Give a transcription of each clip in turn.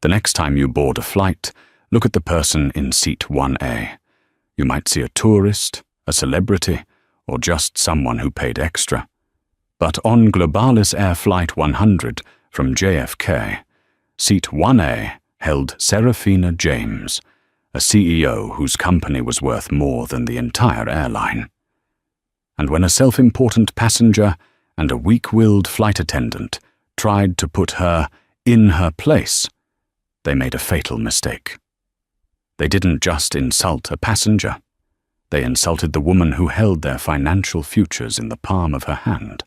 The next time you board a flight, look at the person in seat 1A. You might see a tourist, a celebrity, or just someone who paid extra. But on Globalis Air Flight 100 from JFK, seat 1A held Serafina James, a CEO whose company was worth more than the entire airline. And when a self-important passenger and a weak-willed flight attendant tried to put her in her place, they made a fatal mistake. They didn't just insult a passenger. They insulted the woman who held their financial futures in the palm of her hand.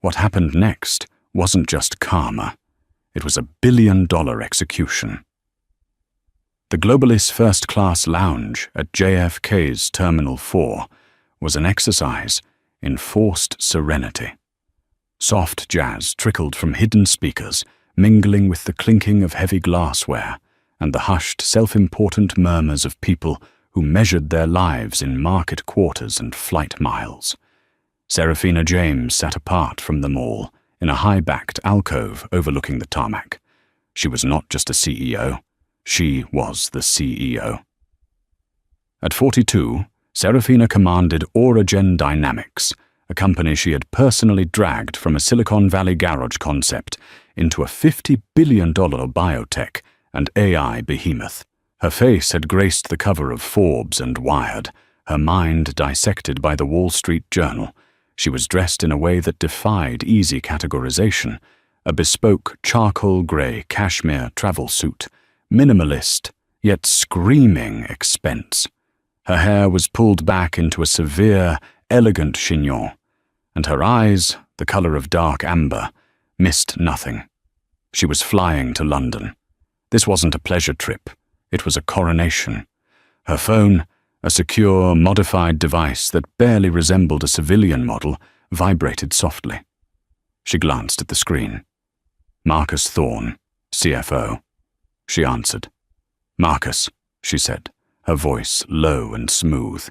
What happened next wasn't just karma. It was a billion-dollar execution. The Globalis first-class lounge at JFK's Terminal 4 was an exercise in forced serenity. Soft jazz trickled from hidden speakers, mingling with the clinking of heavy glassware and the hushed, self-important murmurs of people who measured their lives in market quarters and flight miles. Serafina James sat apart from them all, in a high-backed alcove overlooking the tarmac. She was not just a CEO. She was the CEO. At 42, Serafina commanded Auragen Dynamics, a company she had personally dragged from a Silicon Valley garage concept into a $50 billion biotech and AI behemoth. Her face had graced the cover of Forbes and Wired, her mind dissected by the Wall Street Journal. She was dressed in a way that defied easy categorization, a bespoke charcoal-grey cashmere travel suit, minimalist, yet screaming expense. Her hair was pulled back into a severe, elegant chignon, and her eyes, the colour of dark amber, missed nothing. She was flying to London. This wasn't a pleasure trip. It was a coronation. Her phone, a secure, modified device that barely resembled a civilian model, vibrated softly. She glanced at the screen. Marcus Thorne, CFO. She answered. Marcus, she said, her voice low and smooth.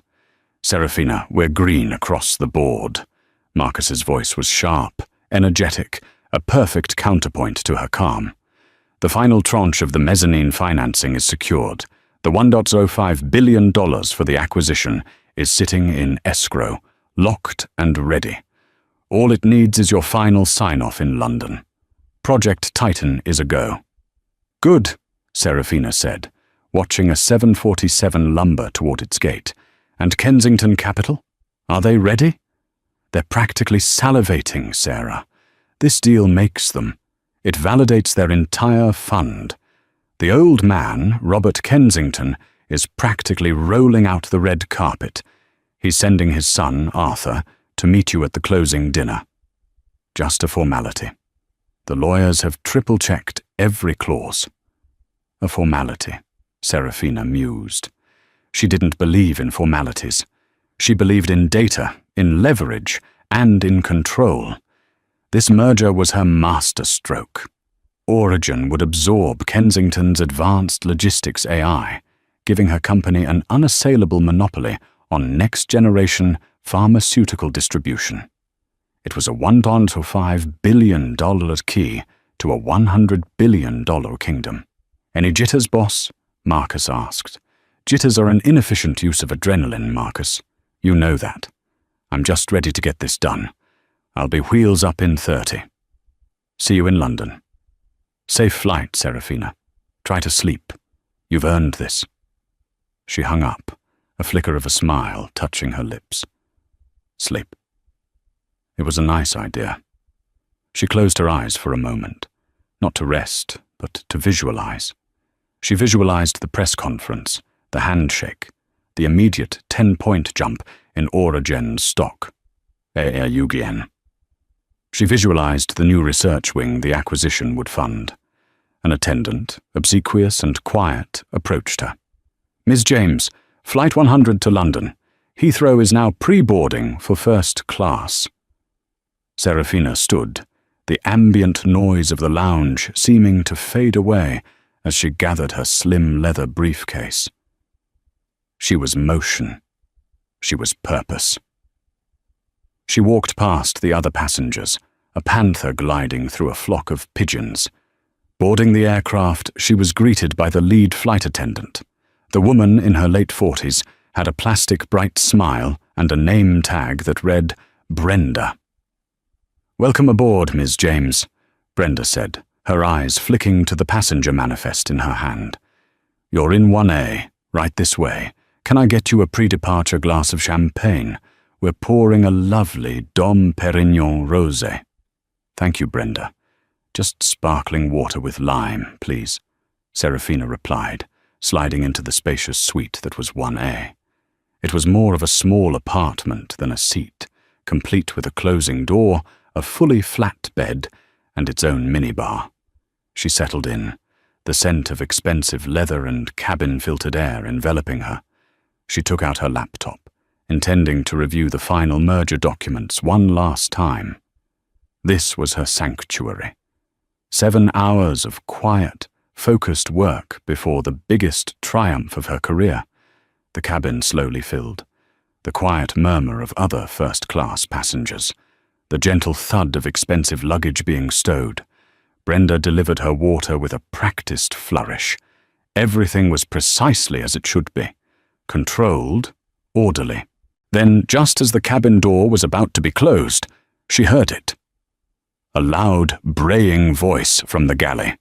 Serafina, we're green across the board. Marcus's voice was sharp, energetic, a perfect counterpoint to her calm. The final tranche of the mezzanine financing is secured. The $1.05 billion for the acquisition is sitting in escrow, locked and ready. All it needs is your final sign-off in London. Project Titan is a go. Good, Serafina said, watching a 747 lumber toward its gate. And Kensington Capital? Are they ready? They're practically salivating, Sarah. This deal makes them. It validates their entire fund. The old man, Robert Kensington, is practically rolling out the red carpet. He's sending his son, Arthur, to meet you at the closing dinner. Just a formality. The lawyers have triple-checked every clause. A formality, Serafina mused. She didn't believe in formalities. She believed in data, in leverage, and in control. This merger was her masterstroke. Auragen would absorb Kensington's advanced logistics AI, giving her company an unassailable monopoly on next-generation pharmaceutical distribution. It was a $1.05 billion key to a $100 billion kingdom. Any jitters, boss? Marcus asked. Jitters are an inefficient use of adrenaline, Marcus. You know that. I'm just ready to get this done. I'll be wheels up in 30. See you in London. Safe flight, Serafina. Try to sleep. You've earned this. She hung up, a flicker of a smile touching her lips. Sleep. It was a nice idea. She closed her eyes for a moment, not to rest, but to visualize. She visualized the press conference, the handshake, the immediate 10-point jump in Auragen's stock. Airline. She visualized the new research wing the acquisition would fund. An attendant, obsequious and quiet, approached her. Ms. James, Flight 100 to London. Heathrow is now pre-boarding for first class. Serafina stood, the ambient noise of the lounge seeming to fade away as she gathered her slim leather briefcase. She was motion. She was purpose. She walked past the other passengers, a panther gliding through a flock of pigeons. Boarding the aircraft, she was greeted by the lead flight attendant. The woman in her late 40s had a plastic bright smile and a name tag that read, Brenda. "Welcome aboard, Ms. James," Brenda said, her eyes flicking to the passenger manifest in her hand. "You're in 1A, right this way. Can I get you a pre-departure glass of champagne? We're pouring a lovely Dom Perignon Rosé." "Thank you, Brenda. Just sparkling water with lime, please," Serafina replied, sliding into the spacious suite that was 1A. It was more of a small apartment than a seat, complete with a closing door, a fully flat bed, and its own minibar. She settled in, the scent of expensive leather and cabin-filtered air enveloping her. She took out her laptop, intending to review the final merger documents one last time. This was her sanctuary. 7 hours of quiet, focused work before the biggest triumph of her career. The cabin slowly filled. The quiet murmur of other first-class passengers. The gentle thud of expensive luggage being stowed. Brenda delivered her water with a practiced flourish. Everything was precisely as it should be. Controlled, orderly. Then, just as the cabin door was about to be closed, she heard it. A loud, braying voice from the galley.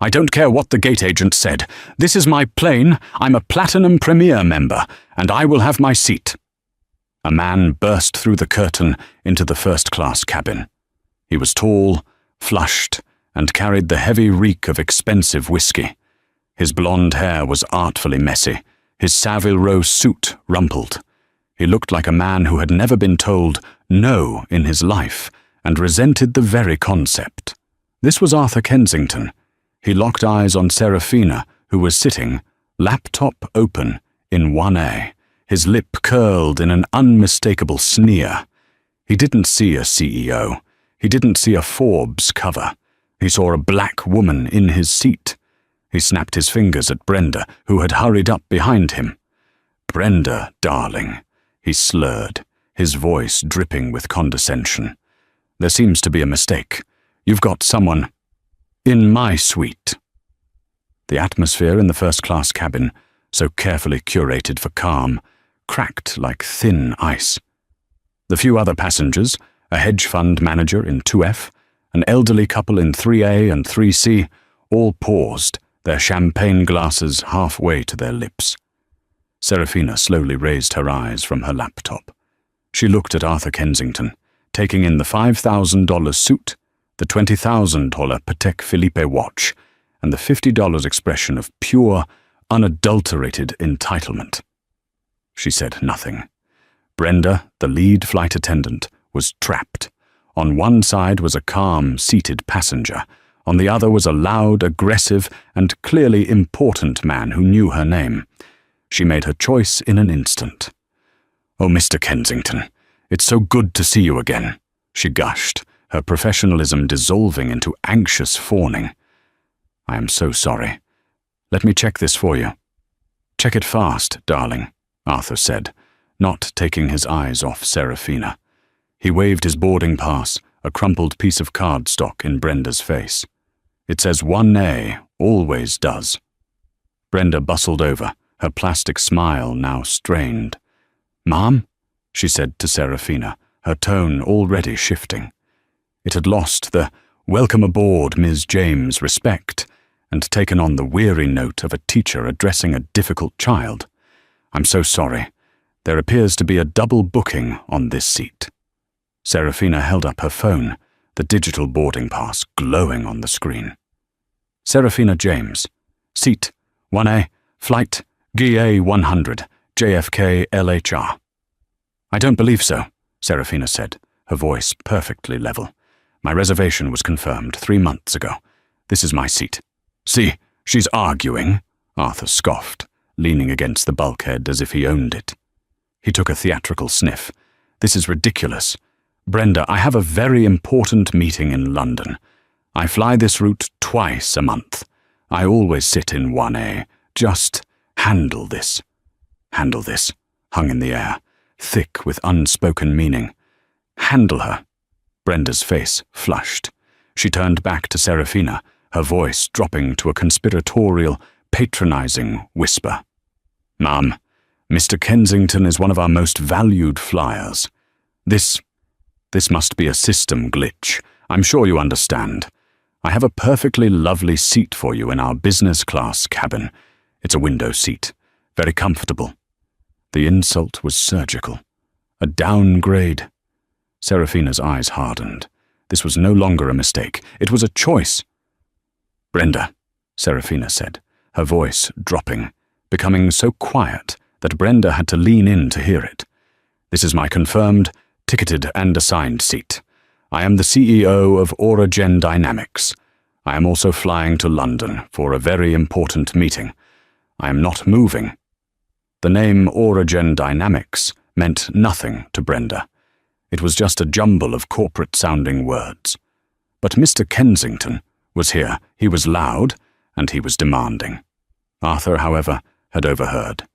"I don't care what the gate agent said. This is my plane, I'm a Platinum Premier member, and I will have my seat." A man burst through the curtain into the first-class cabin. He was tall, flushed, and carried the heavy reek of expensive whiskey. His blonde hair was artfully messy, his Savile Row suit rumpled. He looked like a man who had never been told no in his life, and resented the very concept. This was Arthur Kensington. He locked eyes on Serafina, who was sitting, laptop open, in 1A, his lip curled in an unmistakable sneer. He didn't see a CEO. He didn't see a Forbes cover. He saw a black woman in his seat. He snapped his fingers at Brenda, who had hurried up behind him. "Brenda, darling," he slurred, his voice dripping with condescension. "There seems to be a mistake. You've got someone in my suite." The atmosphere in the first-class cabin, so carefully curated for calm, cracked like thin ice. The few other passengers, a hedge fund manager in 2F, an elderly couple in 3A and 3C, all paused, their champagne glasses halfway to their lips. Serafina slowly raised her eyes from her laptop. She looked at Arthur Kensington, taking in the $5,000 suit, the $20,000 Patek Philippe watch, and the $50 expression of pure, unadulterated entitlement. She said nothing. Brenda, the lead flight attendant, was trapped. On one side was a calm, seated passenger. On the other was a loud, aggressive, and clearly important man who knew her name. She made her choice in an instant. "Oh, Mr. Kensington, it's so good to see you again," she gushed, her professionalism dissolving into anxious fawning. "I am so sorry. Let me check this for you." "Check it fast, darling," Arthur said, not taking his eyes off Serafina. He waved his boarding pass, a crumpled piece of cardstock, in Brenda's face. "It says 1A, always does." Brenda bustled over, her plastic smile now strained. "Ma'am?" she said to Serafina, her tone already shifting. It had lost the "welcome aboard, Ms. James" respect, and taken on the weary note of a teacher addressing a difficult child. "I'm so sorry. There appears to be a double booking on this seat." Serafina held up her phone, the digital boarding pass glowing on the screen. "Serafina James. Seat 1A, flight GA 100, JFK LHR." "I don't believe so," Serafina said, her voice perfectly level. "My reservation was confirmed 3 months ago. This is my seat." "See, she's arguing," Arthur scoffed, leaning against the bulkhead as if he owned it. He took a theatrical sniff. "This is ridiculous. Brenda, I have a very important meeting in London. I fly this route twice a month. I always sit in 1A. Just handle this." "Handle this," hung in the air, thick with unspoken meaning. "Handle her." Brenda's face flushed. She turned back to Serafina, her voice dropping to a conspiratorial, patronizing whisper. "Ma'am, Mr. Kensington is one of our most valued flyers. This must be a system glitch. I'm sure you understand. I have a perfectly lovely seat for you in our business class cabin. It's a window seat, very comfortable." The insult was surgical. A downgrade. Serafina's eyes hardened. This was no longer a mistake. It was a choice. "Brenda," Serafina said, her voice dropping, becoming so quiet that Brenda had to lean in to hear it. "This is my confirmed, ticketed and assigned seat. I am the CEO of Airline Dynamics. I am also flying to London for a very important meeting. I am not moving." The name Airline Dynamics meant nothing to Brenda. It was just a jumble of corporate-sounding words. But Mr. Kensington was here. He was loud, and he was demanding. Arthur, however, had overheard.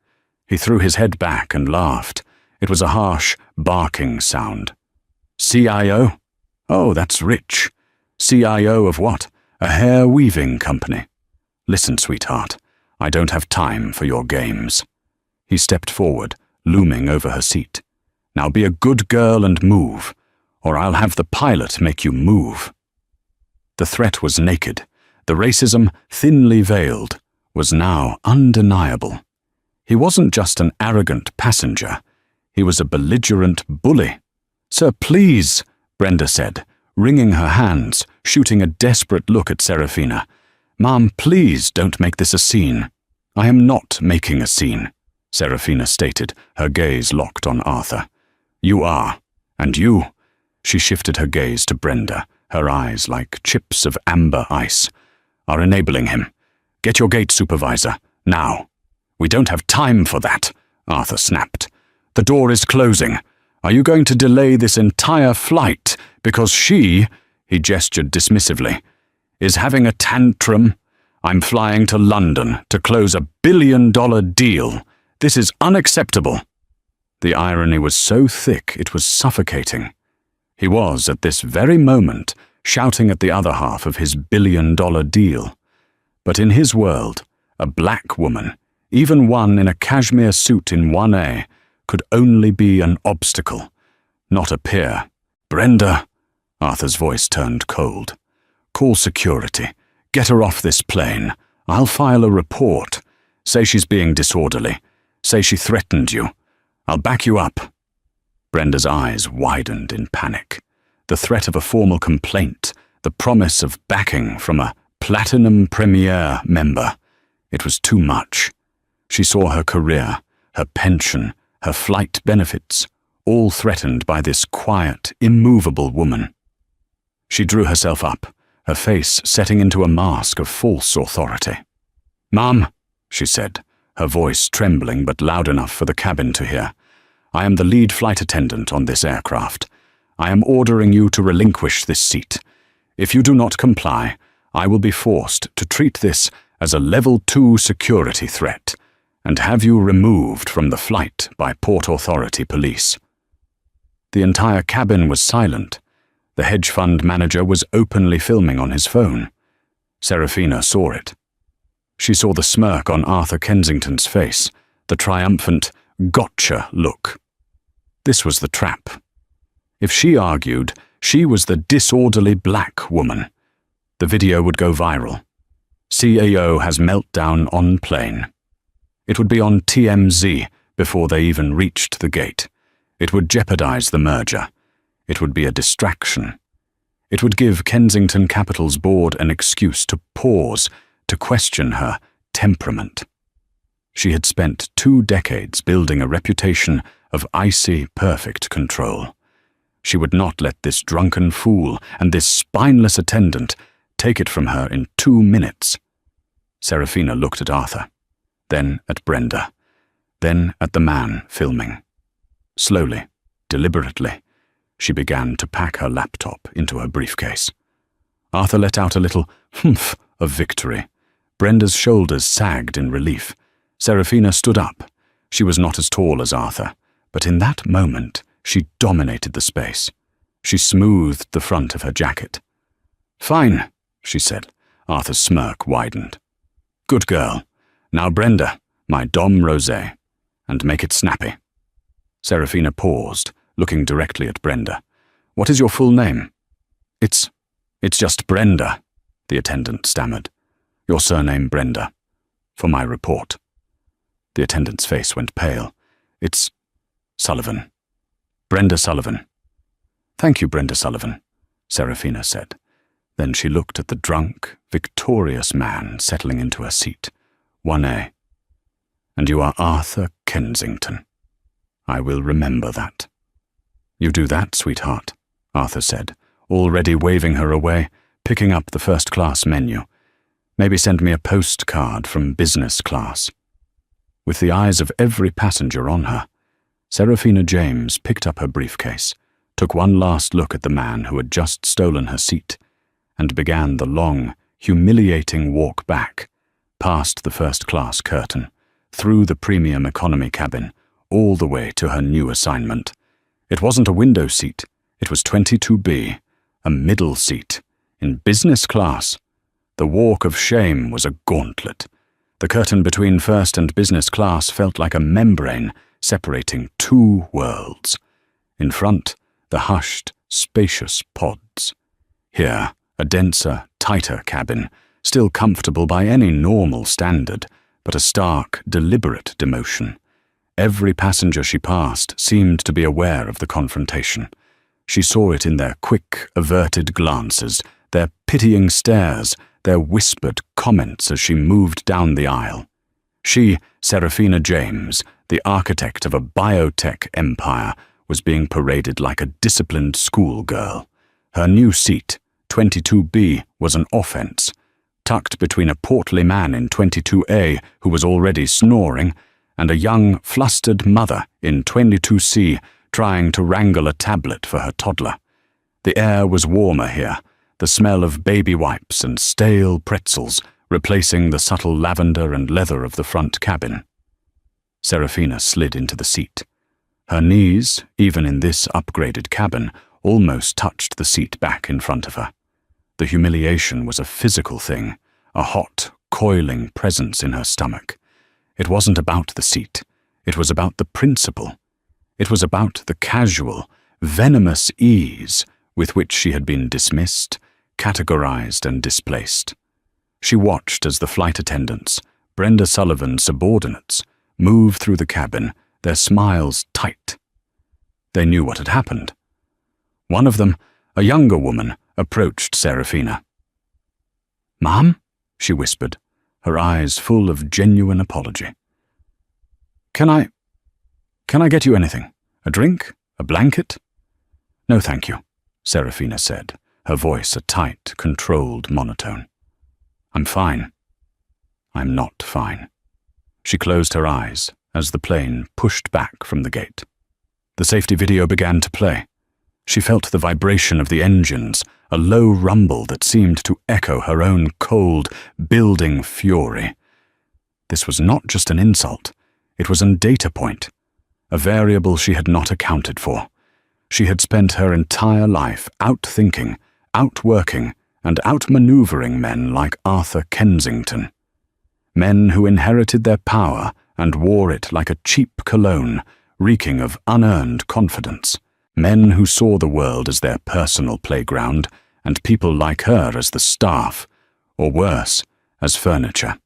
He threw his head back and laughed. It was a harsh, barking sound. "CIO? Oh, that's rich. CIO of what? A hair-weaving company. Listen, sweetheart, I don't have time for your games." He stepped forward, looming over her seat. "Now be a good girl and move, or I'll have the pilot make you move." The threat was naked. The racism, thinly veiled, was now undeniable. He wasn't just an arrogant passenger. He was a belligerent bully. "Sir, please," Brenda said, wringing her hands, shooting a desperate look at Serafina. "Ma'am, please don't make this a scene." "I am not making a scene," Serafina stated, her gaze locked on Arthur. "You are. And you." She shifted her gaze to Brenda, her eyes like chips of amber ice. "Are enabling him. Get your gate supervisor, now." "We don't have time for that," Arthur snapped. "The door is closing. Are you going to delay this entire flight because she," he gestured dismissively, "is having a tantrum? I'm flying to London to close a billion-dollar deal. This is unacceptable." The irony was so thick it was suffocating. He was, at this very moment, shouting at the other half of his billion-dollar deal. But in his world, a black woman, even one in a cashmere suit in 1A, could only be an obstacle, not a peer. "Brenda," Arthur's voice turned cold. "Call security. Get her off this plane. I'll file a report. Say she's being disorderly. Say she threatened you. I'll back you up." Brenda's eyes widened in panic. The threat of a formal complaint, the promise of backing from a Platinum Premier member. It was too much. She saw her career, her pension, her flight benefits, all threatened by this quiet, immovable woman. She drew herself up, her face setting into a mask of false authority. "Ma'am," she said, her voice trembling but loud enough for the cabin to hear, "I am the lead flight attendant on this aircraft. I am ordering you to relinquish this seat. If you do not comply, I will be forced to treat this as a Level 2 security threat and have you removed from the flight by Port Authority police." The entire cabin was silent. The hedge fund manager was openly filming on his phone. Serafina saw it. She saw the smirk on Arthur Kensington's face, the triumphant, "gotcha" look. This was the trap. If she argued, she was the disorderly black woman. The video would go viral. CAO has meltdown on plane. It would be on TMZ before they even reached the gate. It would jeopardize the merger. It would be a distraction. It would give Kensington Capital's board an excuse to pause, to question her temperament. She had spent 2 decades building a reputation of icy, perfect control. She would not let this drunken fool and this spineless attendant take it from her in 2 minutes. Serafina looked at Arthur, then at Brenda, then at the man filming. Slowly, deliberately, she began to pack her laptop into her briefcase. Arthur let out a little humph of victory. Brenda's shoulders sagged in relief. Serafina stood up. She was not as tall as Arthur, but in that moment she dominated the space. She smoothed the front of her jacket. "Fine," she said. Arthur's smirk widened. Good girl. Now Brenda, my Dom Rosé, and make it snappy. Serafina paused, looking directly at Brenda. What is your full name? It's just Brenda, the attendant stammered. Your surname, Brenda. For my report. The attendant's face went pale. It's Sullivan. Brenda Sullivan. Thank you, Brenda Sullivan, Serafina said. Then she looked at the drunk, victorious man settling into a seat. 1A. And you are Arthur Kensington. I will remember that. You do that, sweetheart, Arthur said, already waving her away, picking up the first-class menu. Maybe send me a postcard from business class. With the eyes of every passenger on her, Serafina James picked up her briefcase, took one last look at the man who had just stolen her seat, and began the long, humiliating walk back, past the first-class curtain, through the premium economy cabin, all the way to her new assignment. It wasn't a window seat, it was 22B, a middle seat, in business class. The walk of shame was a gauntlet. The curtain between first and business class felt like a membrane separating two worlds. In front, the hushed, spacious pods. Here, a denser, tighter cabin, still comfortable by any normal standard, but a stark, deliberate demotion. Every passenger she passed seemed to be aware of the confrontation. She saw it in their quick, averted glances, their pitying stares, their whispered comments as she moved down the aisle. She, Serafina James, the architect of a biotech empire, was being paraded like a disciplined schoolgirl. Her new seat, 22B, was an offense. Tucked between a portly man in 22A who was already snoring, and a young, flustered mother in 22C trying to wrangle a tablet for her toddler. The air was warmer here, the smell of baby wipes and stale pretzels replacing the subtle lavender and leather of the front cabin. Serafina slid into the seat. Her knees, even in this upgraded cabin, almost touched the seat back in front of her. The humiliation was a physical thing, a hot, coiling presence in her stomach. It wasn't about the seat. It was about the principle. It was about the casual, venomous ease with which she had been dismissed, categorized, and displaced. She watched as the flight attendants, Brenda Sullivan's subordinates, moved through the cabin, their smiles tight. They knew what had happened. One of them, a younger woman, approached Serafina. "Ma'am?" she whispered, her eyes full of genuine apology. Can I get you anything? A drink? A blanket?" "No, thank you," Serafina said, her voice a tight, controlled monotone. "I'm fine." "I'm not fine." She closed her eyes as the plane pushed back from the gate. The safety video began to play. She felt the vibration of the engines, a low rumble that seemed to echo her own cold, building fury. This was not just an insult. It was a data point, a variable she had not accounted for. She had spent her entire life outthinking, outworking, and outmaneuvering men like Arthur Kensington. Men who inherited their power and wore it like a cheap cologne, reeking of unearned confidence. Men who saw the world as their personal playground, and people like her as the staff, or worse, as furniture.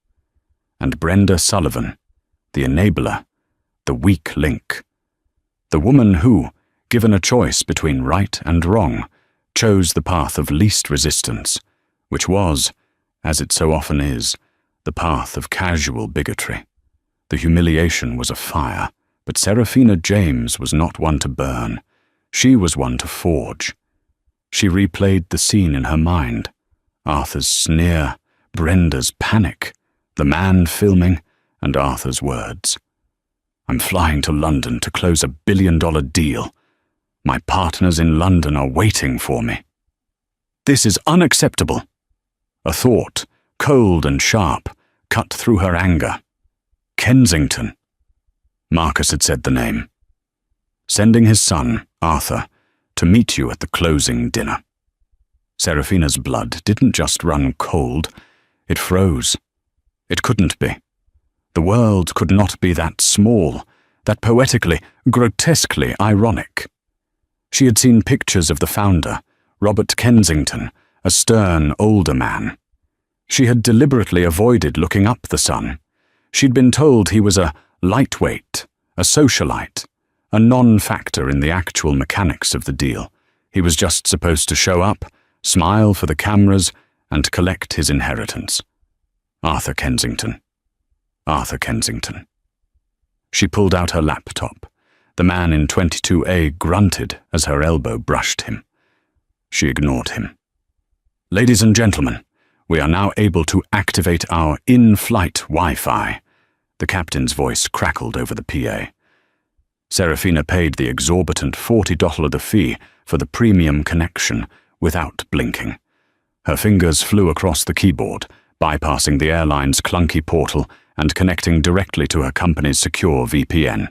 And Brenda Sullivan, the enabler, the weak link. The woman who, given a choice between right and wrong, chose the path of least resistance, which was, as it so often is, the path of casual bigotry. The humiliation was a fire, but Serafina James was not one to burn. She was one to forge. She replayed the scene in her mind. Arthur's sneer, Brenda's panic, the man filming, and Arthur's words. "I'm flying to London to close $1 billion deal. My partners in London are waiting for me. This is unacceptable." A thought, cold and sharp, cut through her anger. Kensington. Marcus had said the name. Sending his son, Arthur, to meet you at the closing dinner. Serafina's blood didn't just run cold, It froze. It couldn't be. The world could not be that small, that poetically, grotesquely ironic. She had seen pictures of the founder, Robert Kensington, a stern, older man. She had deliberately avoided looking up the sun. She'd been told he was a lightweight, a socialite, a non-factor in the actual mechanics of the deal. He was just supposed to show up, smile for the cameras, and collect his inheritance. Arthur Kensington. Arthur Kensington. She pulled out her laptop. The man in 22A grunted as her elbow brushed him. She ignored him. Ladies and gentlemen, we are now able to activate our in-flight Wi-Fi. The captain's voice crackled over the PA. Serafina paid the exorbitant $40 fee for the premium connection without blinking. Her fingers flew across the keyboard, bypassing the airline's clunky portal and connecting directly to her company's secure VPN.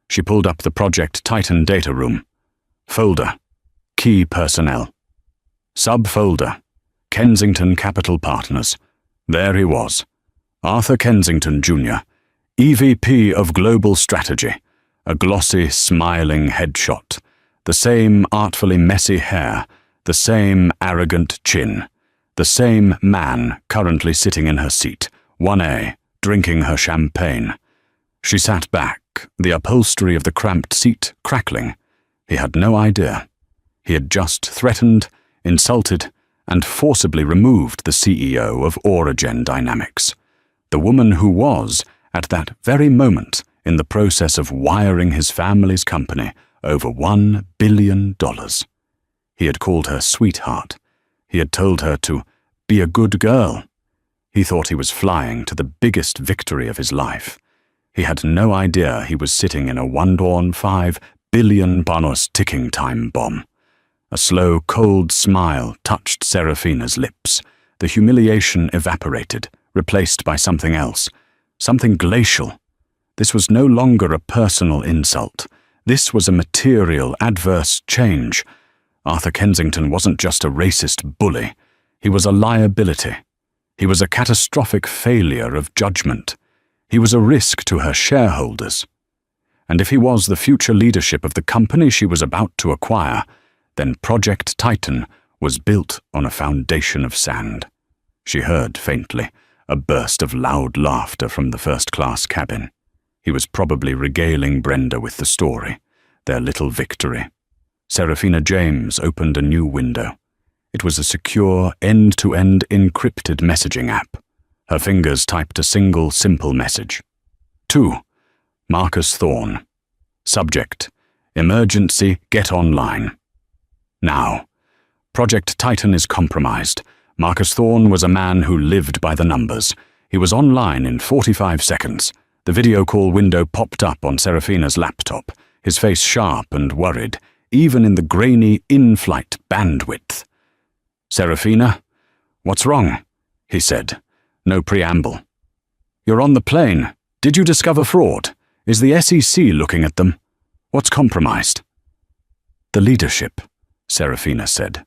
She pulled up the Project Titan data room. Folder. Key personnel. Subfolder. Kensington Capital Partners. There he was. Arthur Kensington, Jr., EVP of Global Strategy. A glossy, smiling headshot. The same artfully messy hair. The same arrogant chin. The same man currently sitting in her seat, 1A, drinking her champagne. She sat back, the upholstery of the cramped seat crackling. He had no idea. He had just threatened, insulted, and forcibly removed the CEO of Origen Dynamics, the woman who was, at that very moment, in the process of wiring his family's company over $1 billion. He had called her sweetheart. He had told her to be a good girl. He thought he was flying to the biggest victory of his life. He had no idea he was sitting in a 1.5 billion bonus ticking time bomb. A slow, cold smile touched Serafina's lips. The humiliation evaporated, replaced by something else, something glacial. This was no longer a personal insult. This was a material, adverse change. Arthur Kensington wasn't just a racist bully. He was a liability. He was a catastrophic failure of judgment. He was a risk to her shareholders. And if he was the future leadership of the company she was about to acquire, then Project Titan was built on a foundation of sand. She heard, faintly, a burst of loud laughter from the first-class cabin. He was probably regaling Brenda with the story, their little victory. Serafina James opened a new window. It was a secure, end-to-end encrypted messaging app. Her fingers typed a single, simple message. To Marcus Thorne. Subject: Emergency, get online. Now. Project Titan is compromised. Marcus Thorne was a man who lived by the numbers. He was online in 45 seconds. The video call window popped up on Serafina's laptop, his face sharp and worried, even in the grainy in-flight bandwidth. Serafina, what's wrong? He said. No preamble. You're on the plane. Did you discover fraud? Is the SEC looking at them? What's compromised? The leadership, Serafina said.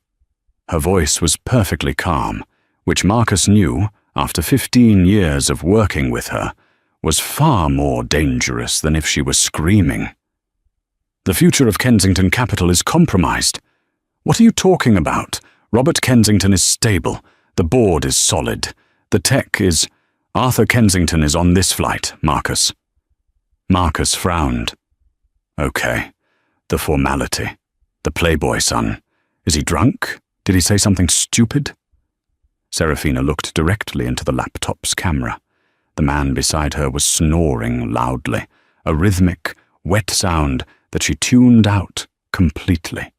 Her voice was perfectly calm, which Marcus knew, after 15 years of working with her, was far more dangerous than if she were screaming. The future of Kensington Capital is compromised. What are you talking about? Robert Kensington is stable. The board is solid. The tech is... Arthur Kensington is on this flight, Marcus. Marcus frowned. Okay. The formality. The playboy son. Is he drunk? Did he say something stupid? Serafina looked directly into the laptop's camera. The man beside her was snoring loudly, a rhythmic, wet sound that she tuned out completely.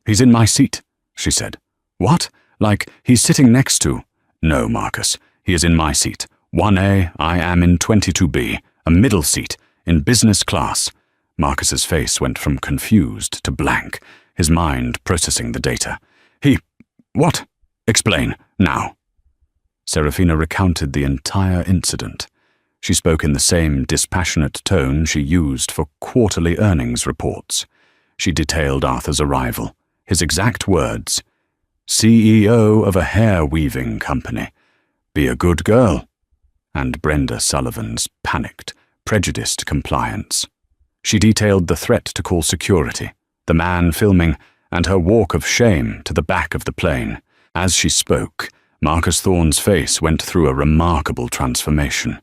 He's in my seat, she said. What? Like he's sitting next to... No, Marcus. He is in my seat. 1A, I am in 22B, a middle seat, in business class. Marcus's face went from confused to blank, his mind processing the data. What? Explain, now. Serafina recounted the entire incident. She spoke in the same dispassionate tone she used for quarterly earnings reports. She detailed Arthur's arrival, his exact words. CEO of a hair-weaving company. Be a good girl. And Brenda Sullivan's panicked, prejudiced compliance. She detailed the threat to call security, the man filming, and her walk of shame to the back of the plane. As she spoke, Marcus Thorne's face went through a remarkable transformation.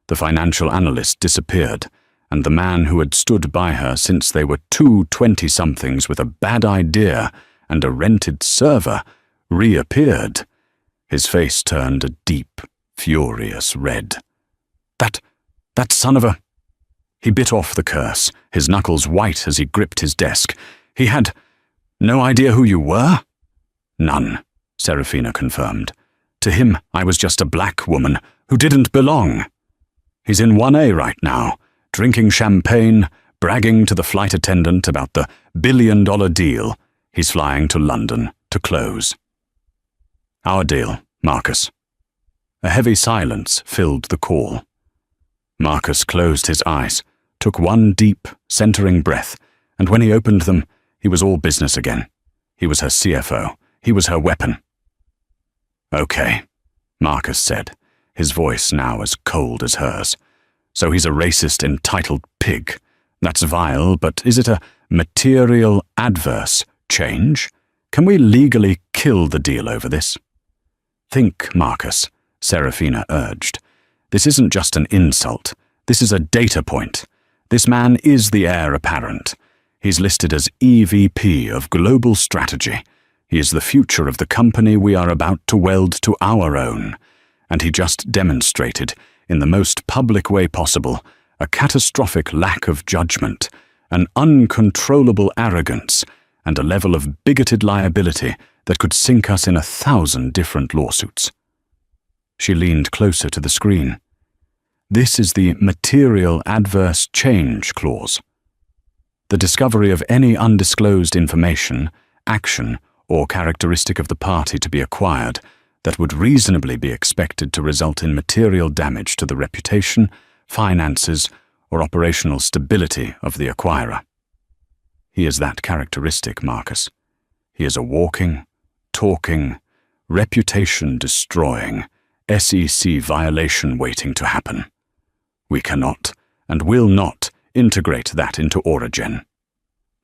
The financial analyst disappeared, and the man who had stood by her since they were two 20-somethings with a bad idea and a rented server reappeared. His face turned a deep, furious red. That son of a... He bit off the curse, his knuckles white as he gripped his desk. He had no idea who you were? None, Serafina confirmed. To him, I was just a black woman who didn't belong. He's in 1A right now, drinking champagne, bragging to the flight attendant about the billion-dollar deal he's flying to London to close. Our deal, Marcus. A heavy silence filled the call. Marcus closed his eyes, took one deep, centering breath, and when he opened them, he was all business again. He was her CFO. He was her weapon. Okay, Marcus said, his voice now as cold as hers. So he's a racist, entitled pig. That's vile, but is it a material adverse change? Can we legally kill the deal over this? Think, Marcus, Serafina urged. This isn't just an insult. This is a data point. This man is the heir apparent. He's listed as EVP of Global Strategy. He is the future of the company we are about to weld to our own. And he just demonstrated, in the most public way possible, a catastrophic lack of judgment, an uncontrollable arrogance, and a level of bigoted liability that could sink us in 1,000 different lawsuits. She leaned closer to the screen. This is the Material Adverse Change Clause. The discovery of any undisclosed information, action, or characteristic of the party to be acquired that would reasonably be expected to result in material damage to the reputation, finances, or operational stability of the acquirer. He is that characteristic, Marcus. He is a walking, talking, reputation-destroying, SEC violation waiting to happen. We cannot, and will not, integrate that into Origen.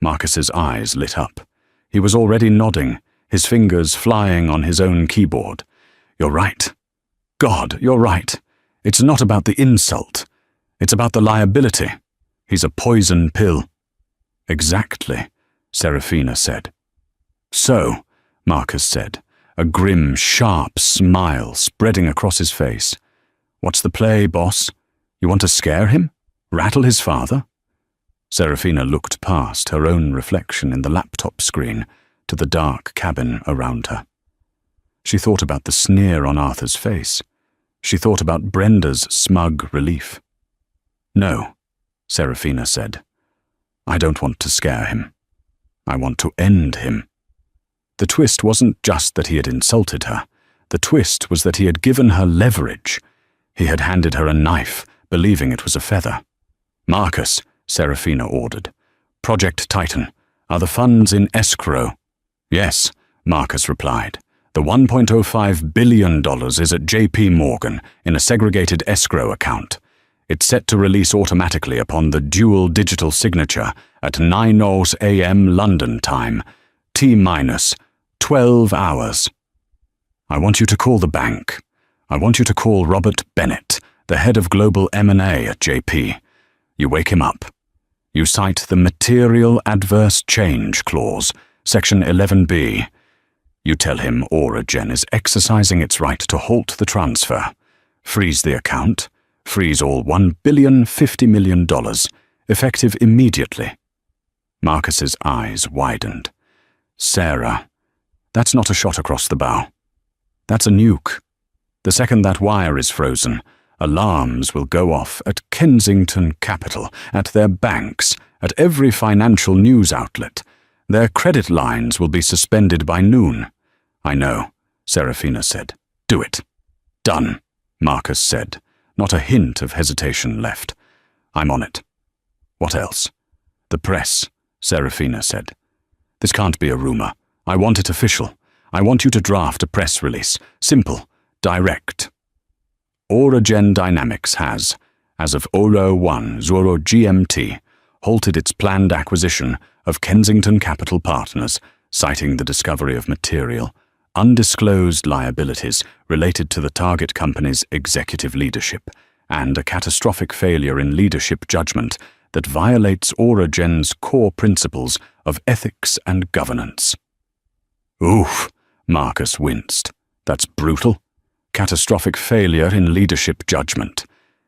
Marcus's eyes lit up. He was already nodding, his fingers flying on his own keyboard. You're right. God, you're right. It's not about the insult. It's about the liability. He's a poison pill. Exactly, Serafina said. So, Marcus said, a grim, sharp smile spreading across his face. What's the play, boss? You want to scare him? Rattle his father? Serafina looked past her own reflection in the laptop screen to the dark cabin around her. She thought about the sneer on Arthur's face. She thought about Brenda's smug relief. No, Serafina said. I don't want to scare him. I want to end him. The twist wasn't just that he had insulted her. The twist was that he had given her leverage. He had handed her a knife, believing it was a feather. Marcus, Serafina ordered. Project Titan. Are the funds in escrow? Yes, Marcus replied. The $1.05 billion is at J.P. Morgan in a segregated escrow account. It's set to release automatically upon the dual digital signature at 9:00 a.m. London time, T-minus 12 hours. I want you to call the bank. I want you to call Robert Bennett, the head of global M&A at JP. You wake him up. You cite the Material Adverse Change Clause, Section 11B. You tell him Origen is exercising its right to halt the transfer, freeze the account, freeze all $1.05 billion, effective immediately. Marcus's eyes widened. Sarah, that's not a shot across the bow. That's a nuke. The second that wire is frozen, alarms will go off at Kensington Capital, at their banks, at every financial news outlet. Their credit lines will be suspended by noon. I know, Serafina said. Do it. Done, Marcus said. Not a hint of hesitation left. I'm on it. What else? The press, Serafina said. This can't be a rumor. I want it official. I want you to draft a press release. Simple. Direct. Auragen Dynamics has, as of 01 Zoro GMT, halted its planned acquisition of Kensington Capital Partners, citing the discovery of material, undisclosed liabilities related to the target company's executive leadership, and a catastrophic failure in leadership judgment that violates Auragen's core principles of ethics and governance. Oof, Marcus winced. That's brutal. Catastrophic failure in leadership judgment.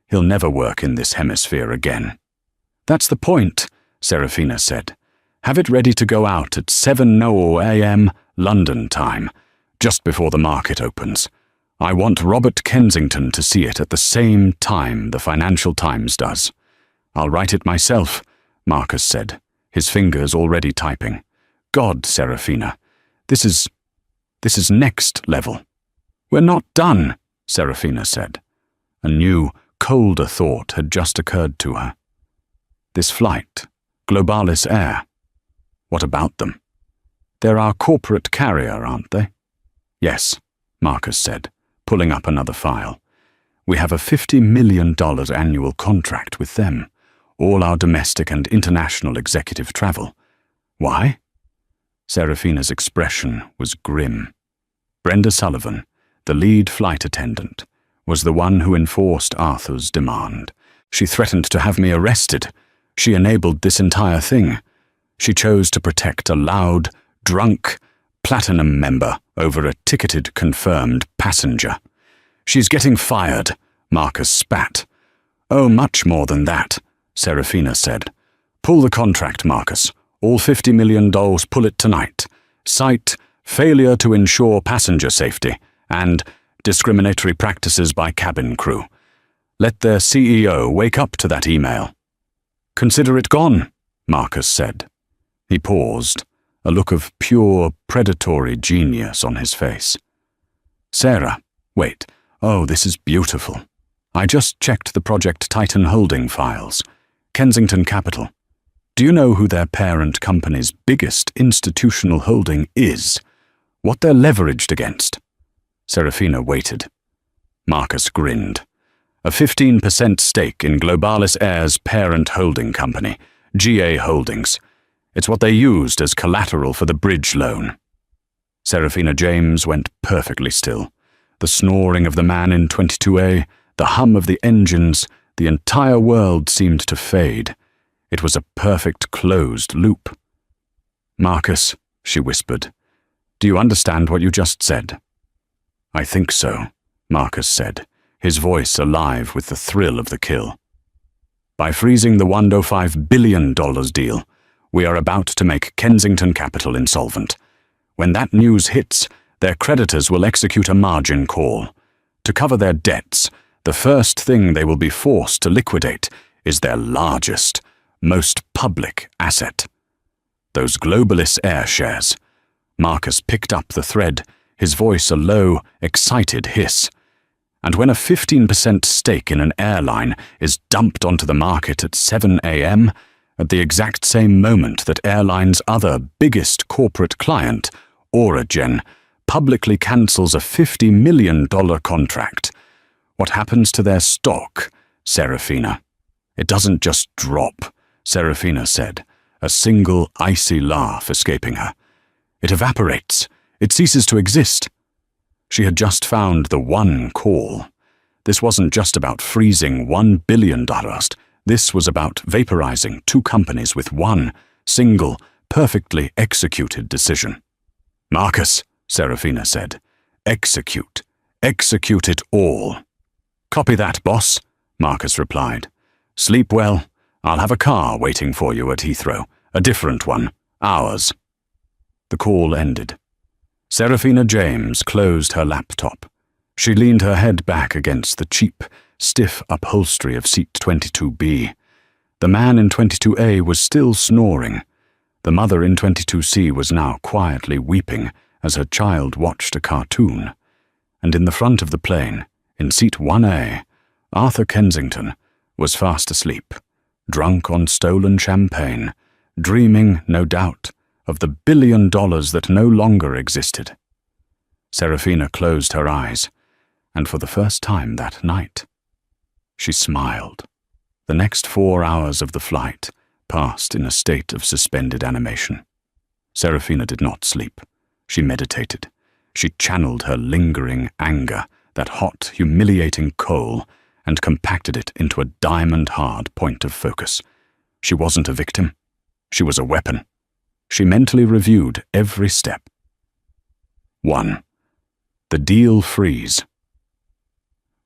He'll never work in this hemisphere again. That's the point, Serafina said. Have it ready to go out at 7:00 a.m. London time, just before the market opens. I want Robert Kensington to see it at the same time the Financial Times does. I'll write it myself, Marcus said, his fingers already typing. God, Serafina, this is next level. We're not done, Serafina said. A new, colder thought had just occurred to her. This flight, Globalis Air. What about them? They're our corporate carrier, aren't they? Yes, Marcus said, pulling up another file. We have a $50 million annual contract with them, all our domestic and international executive travel. Why? Serafina's expression was grim. Brenda Sullivan, the lead flight attendant, was the one who enforced Arthur's demand. She threatened to have me arrested. She enabled this entire thing. She chose to protect a loud, drunk, platinum member over a ticketed, confirmed passenger. She's getting fired, Marcus spat. Oh, much more than that, Serafina said. Pull the contract, Marcus. All $50 million, pull it tonight. Cite failure to ensure passenger safety and discriminatory practices by cabin crew. Let their CEO wake up to that email. Consider it gone, Marcus said. He paused, a look of pure, predatory genius on his face. Sarah, wait. Oh, this is beautiful. I just checked the Project Titan holding files. Kensington Capital. Do you know who their parent company's biggest institutional holding is? What they're leveraged against? Serafina waited. Marcus grinned. A 15% stake in Globalis Air's parent holding company, GA Holdings. It's what they used as collateral for the bridge loan. Serafina James went perfectly still. The snoring of the man in 22A, the hum of the engines, the entire world seemed to fade. It was a perfect closed loop. Marcus, she whispered, do you understand what you just said? I think so, Marcus said, his voice alive with the thrill of the kill. By freezing the $105 billion deal, we are about to make Kensington Capital insolvent. When that news hits, their creditors will execute a margin call. To cover their debts, the first thing they will be forced to liquidate is their largest, most public asset. Those Globalis Air shares. Marcus picked up the thread, his voice a low, excited hiss. And when a 15% stake in an airline is dumped onto the market at 7 a.m., at the exact same moment that Airline's other biggest corporate client, Auragen, publicly cancels a $50 million contract, what happens to their stock, Serafina? It doesn't just drop, Serafina said, a single icy laugh escaping her. It evaporates. It ceases to exist. She had just found the one call. This wasn't just about freezing $1 billion. This was about vaporizing two companies with one single, perfectly executed decision. Marcus, Serafina said, execute. Execute it all. Copy that, boss, Marcus replied. Sleep well. I'll have a car waiting for you at Heathrow. A different one. Ours. The call ended. Serafina James closed her laptop. She leaned her head back against the cheap, stiff upholstery of seat 22B. The man in 22A was still snoring. The mother in 22C was now quietly weeping as her child watched a cartoon. And in the front of the plane, in seat 1A, Arthur Kensington was fast asleep, drunk on stolen champagne, dreaming, no doubt, of the $1 billion that no longer existed. Serafina closed her eyes, and for the first time that night. She smiled. The next 4 hours of the flight passed in a state of suspended animation. Serafina did not sleep. She meditated. She channeled her lingering anger, that hot, humiliating coal, and compacted it into a diamond-hard point of focus. She wasn't a victim. She was a weapon. She mentally reviewed every step. 1. The deal freeze.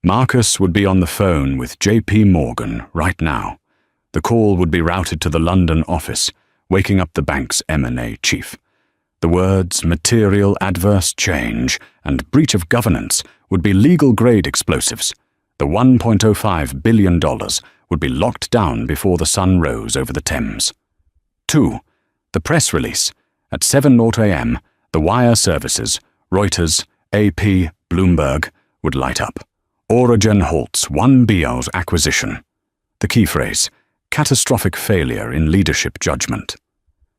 Marcus would be on the phone with J.P. Morgan right now. The call would be routed to the London office, waking up the bank's M&A chief. The words material adverse change and breach of governance would be legal-grade explosives. The $1.05 billion would be locked down before the sun rose over the Thames. 2. The press release. At 7:00 a.m., the wire services, Reuters, AP, Bloomberg, would light up. Origin halts 1BL's acquisition. The key phrase, catastrophic failure in leadership judgment.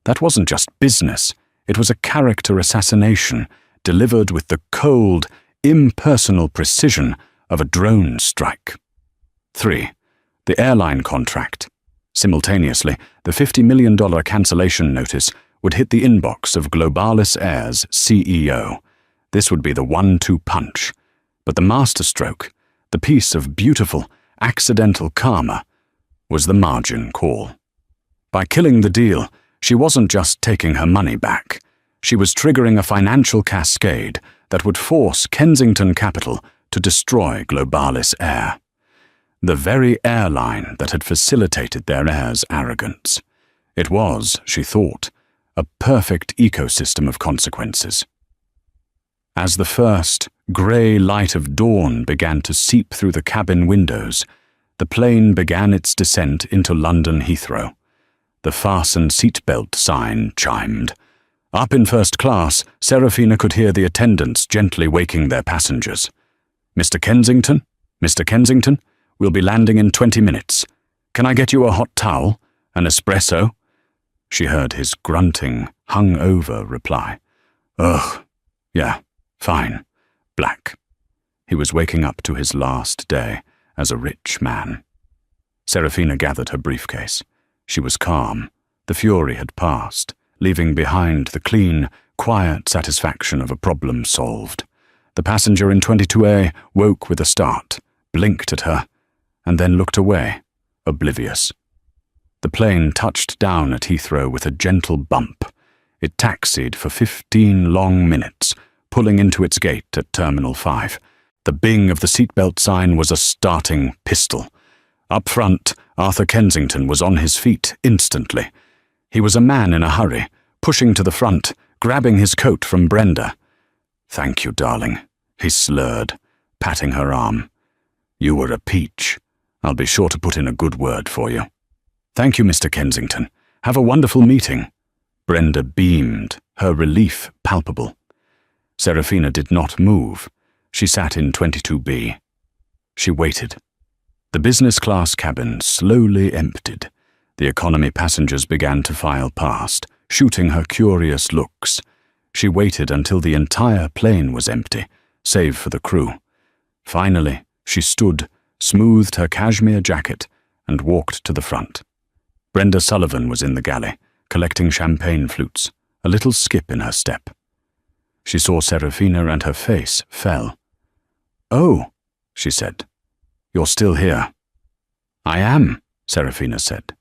That wasn't just business. It was a character assassination delivered with the cold, impersonal precision of a drone strike. 3. The airline contract. Simultaneously, the $50 million cancellation notice would hit the inbox of Globalis Air's CEO. This would be the 1-2 punch. But the masterstroke, the piece of beautiful, accidental karma, was the margin call. By killing the deal, she wasn't just taking her money back. She was triggering a financial cascade that would force Kensington Capital to destroy Globalis Air. The very airline that had facilitated their heir's arrogance. It was, she thought, a perfect ecosystem of consequences. As the first grey light of dawn began to seep through the cabin windows, the plane began its descent into London Heathrow. The fasten seatbelt sign chimed. Up in first class, Serafina could hear the attendants gently waking their passengers. "Mr. Kensington? Mr. Kensington? We'll be landing in 20 minutes. Can I get you a hot towel? An espresso?" She heard his grunting, hung-over reply. "Ugh, yeah, fine, black." He was waking up to his last day as a rich man. Serafina gathered her briefcase. She was calm. The fury had passed, leaving behind the clean, quiet satisfaction of a problem solved. The passenger in 22A woke with a start, blinked at her, and then looked away, oblivious. The plane touched down at Heathrow with a gentle bump. It taxied for 15 long minutes, pulling into its gate at Terminal 5. The bing of the seatbelt sign was a starting pistol. Up front, Arthur Kensington was on his feet instantly. He was a man in a hurry, pushing to the front, grabbing his coat from Brenda. "Thank you, darling," he slurred, patting her arm. "You were a peach. I'll be sure to put in a good word for you." "Thank you, Mr. Kensington. Have a wonderful meeting." Brenda beamed, her relief palpable. Serafina did not move. She sat in 22B. She waited. The business class cabin slowly emptied. The economy passengers began to file past, shooting her curious looks. She waited until the entire plane was empty, save for the crew. Finally, she stood, smoothed her cashmere jacket, and walked to the front. Brenda Sullivan was in the galley, collecting champagne flutes, a little skip in her step. She saw Serafina and her face fell. "Oh," she said, "you're still here." "I am," Serafina said.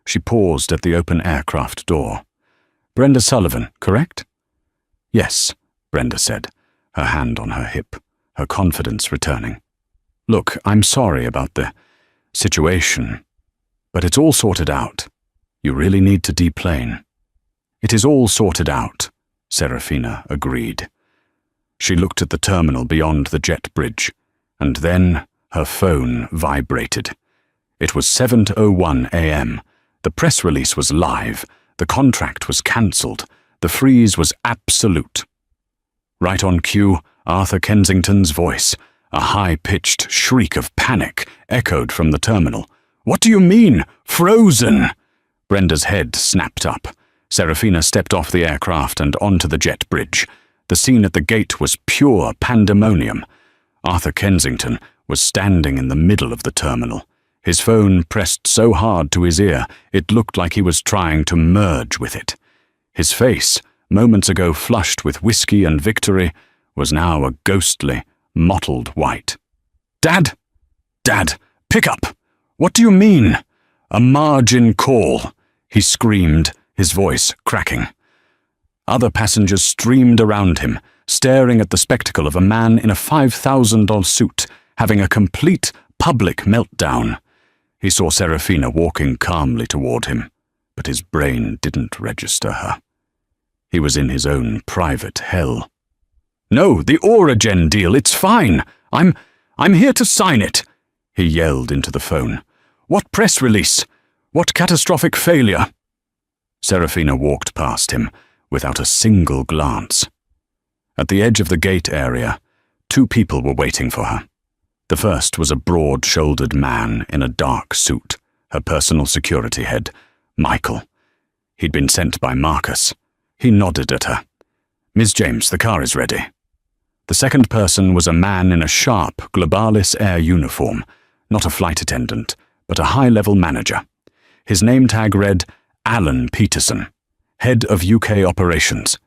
She paused at the open aircraft door. "Brenda Sullivan, correct?" "Yes," Brenda said, her hand on her hip, her confidence returning. "Look, I'm sorry about the situation, but it's all sorted out. You really need to deplane." "It is all sorted out," Serafina agreed. She looked at the terminal beyond the jet bridge, and then her phone vibrated. It was 7:01 a.m. The press release was live. The contract was cancelled. The freeze was absolute. Right on cue, Arthur Kensington's voice, a high-pitched shriek of panic, echoed from the terminal. "What do you mean, frozen?" Brenda's head snapped up. Serafina stepped off the aircraft and onto the jet bridge. The scene at the gate was pure pandemonium. Arthur Kensington was standing in the middle of the terminal, his phone pressed so hard to his ear it looked like he was trying to merge with it. His face, moments ago flushed with whiskey and victory, was now a ghostly, mottled white. "Dad! Dad, pick up! What do you mean? A margin call," he screamed, his voice cracking. Other passengers streamed around him, staring at the spectacle of a man in a $5,000 suit having a complete public meltdown. He saw Serafina walking calmly toward him, but his brain didn't register her. He was in his own private hell. "No, the Airline deal, it's fine. I'm here to sign it," he yelled into the phone. "What press release? What catastrophic failure?" Serafina walked past him without a single glance. At the edge of the gate area, 2 people were waiting for her. The first was a broad-shouldered man in a dark suit, her personal security head, Michael. He'd been sent by Marcus. He nodded at her. "Ms. James, the car is ready." The second person was a man in a sharp Globalis Air uniform, not a flight attendant, but a high-level manager. His name tag read Alan Peterson, head of UK operations.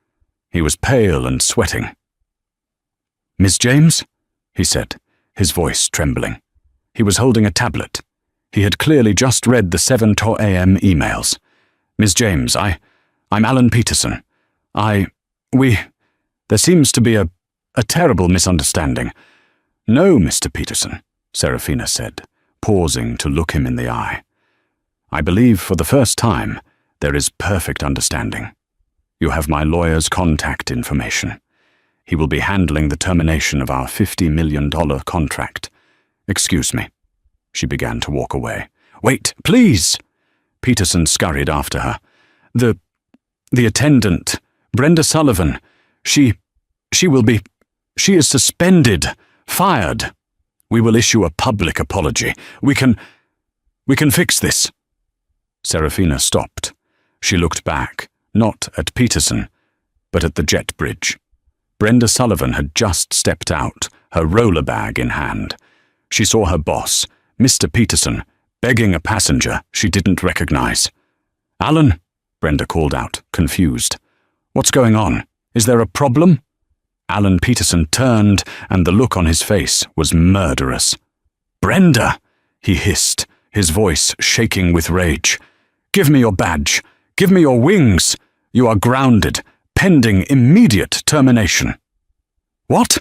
He was pale and sweating. "Ms. James?" he said, his voice trembling. He was holding a tablet. He had clearly just read the 7 a.m. emails. "Ms. James, I'm Alan Peterson. There seems to be a terrible misunderstanding." "No, Mr. Peterson," Serafina said, pausing to look him in the eye. "I believe for the first time there is perfect understanding. You have my lawyer's contact information. He will be handling the termination of our $50 million contract. Excuse me." She began to walk away. "Wait, please!" Peterson scurried after her. The attendant, Brenda Sullivan, she is suspended, fired. We will issue a public apology. We can fix this." Serafina stopped. She looked back, not at Peterson, but at the jet bridge. Brenda Sullivan had just stepped out, her roller bag in hand. She saw her boss, Mr. Peterson, begging a passenger she didn't recognize. "Alan," Brenda called out, confused. "What's going on? Is there a problem?" Alan Peterson turned, and the look on his face was murderous. "Brenda!" he hissed, his voice shaking with rage. "Give me your badge. Give me your wings. You are grounded, pending immediate termination." "What?"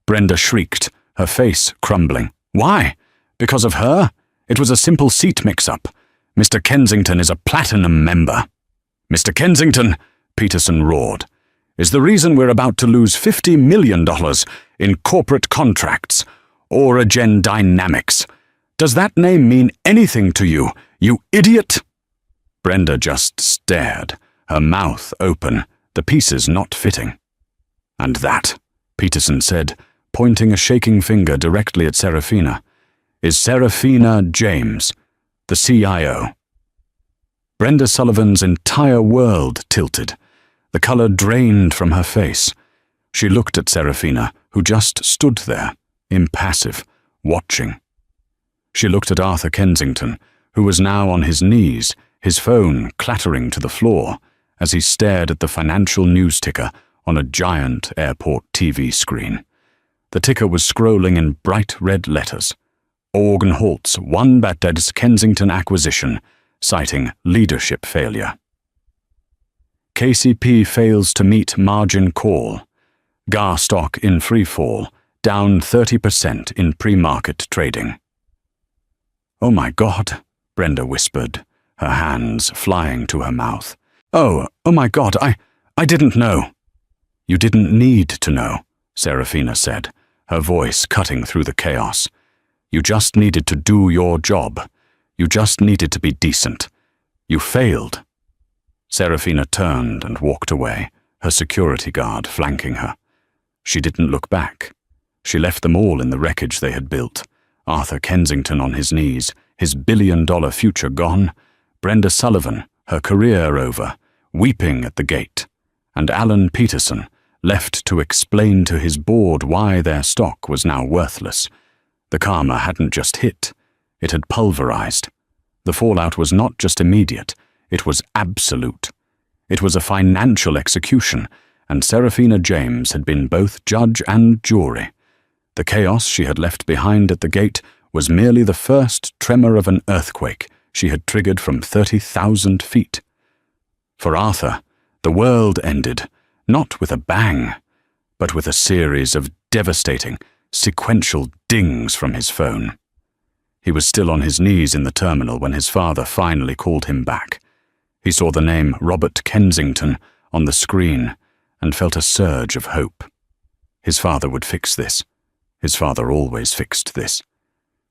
Brenda shrieked, her face crumbling. "Why? Because of her? It was a simple seat mix-up. Mr. Kensington is a platinum member." "Mr. Kensington," Peterson roared, "is the reason we're about to lose $50 million in corporate contracts. Airline Dynamics. Does that name mean anything to you, you idiot?" Brenda just stared, her mouth open, the pieces not fitting. "And that," Peterson said, pointing a shaking finger directly at Serafina, "is Serafina James, the CIO." Brenda Sullivan's entire world tilted. The color drained from her face. She looked at Serafina, who just stood there, impassive, watching. She looked at Arthur Kensington, who was now on his knees, his phone clattering to the floor, as he stared at the financial news ticker on a giant airport TV screen. The ticker was scrolling in bright red letters. Organ Holtz won Batdad's Kensington acquisition, citing leadership failure. KCP fails to meet margin call. GAR stock in free fall, down 30% in pre-market trading. "Oh my God," Brenda whispered, her hands flying to her mouth. Oh my God, I didn't know." "You didn't need to know," Serafina said, her voice cutting through the chaos. "You just needed to do your job. You just needed to be decent. You failed." Serafina turned and walked away, her security guard flanking her. She didn't look back. She left them all in the wreckage they had built. Arthur Kensington on his knees, his billion-dollar future gone. Brenda Sullivan, her career over, weeping at the gate. And Alan Peterson, left to explain to his board why their stock was now worthless. The karma hadn't just hit, it had pulverized. The fallout was not just immediate, it was absolute. It was a financial execution, and Serafina James had been both judge and jury. The chaos she had left behind at the gate was merely the first tremor of an earthquake she had triggered from 30,000 feet. For Arthur, the world ended, not with a bang, but with a series of devastating, sequential dings from his phone. He was still on his knees in the terminal when his father finally called him back. He saw the name Robert Kensington on the screen and felt a surge of hope. His father would fix this. His father always fixed this.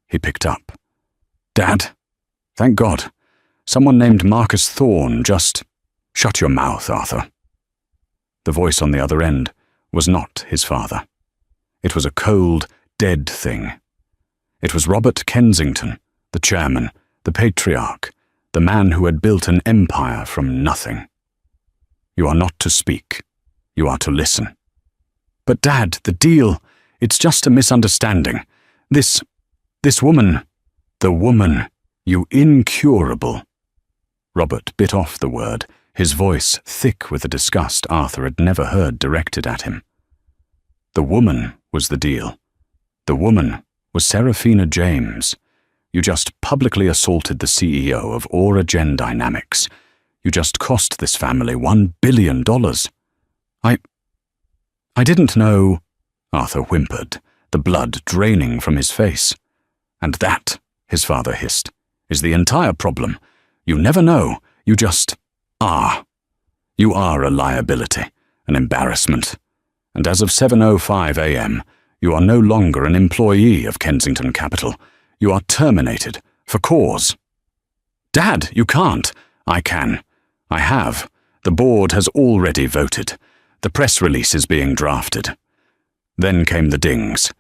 He picked up. "Dad? Thank God. Someone named Marcus Thorne just—" "Shut your mouth, Arthur." The voice on the other end was not his father. It was a cold, dead thing. It was Robert Kensington, the chairman, the patriarch, the man who had built an empire from nothing. "You are not to speak. You are to listen." "But Dad, the deal, it's just a misunderstanding. This woman—" "The woman, you incurable." Robert bit off the word, his voice thick with a disgust Arthur had never heard directed at him. The woman was the deal. The woman was Serafina James. You just publicly assaulted the CEO of Aura-Gen Dynamics. You just cost this family $1 billion. I didn't know, Arthur whimpered, the blood draining from his face. "And that," his father hissed, "is the entire problem. You never know, you just are. You are a liability, an embarrassment. And as of 7:05 a.m., you are no longer an employee of Kensington Capital. You are terminated, for cause." "Dad, you can't." "I can. I have. The board has already voted. The press release is being drafted." Then came the dings.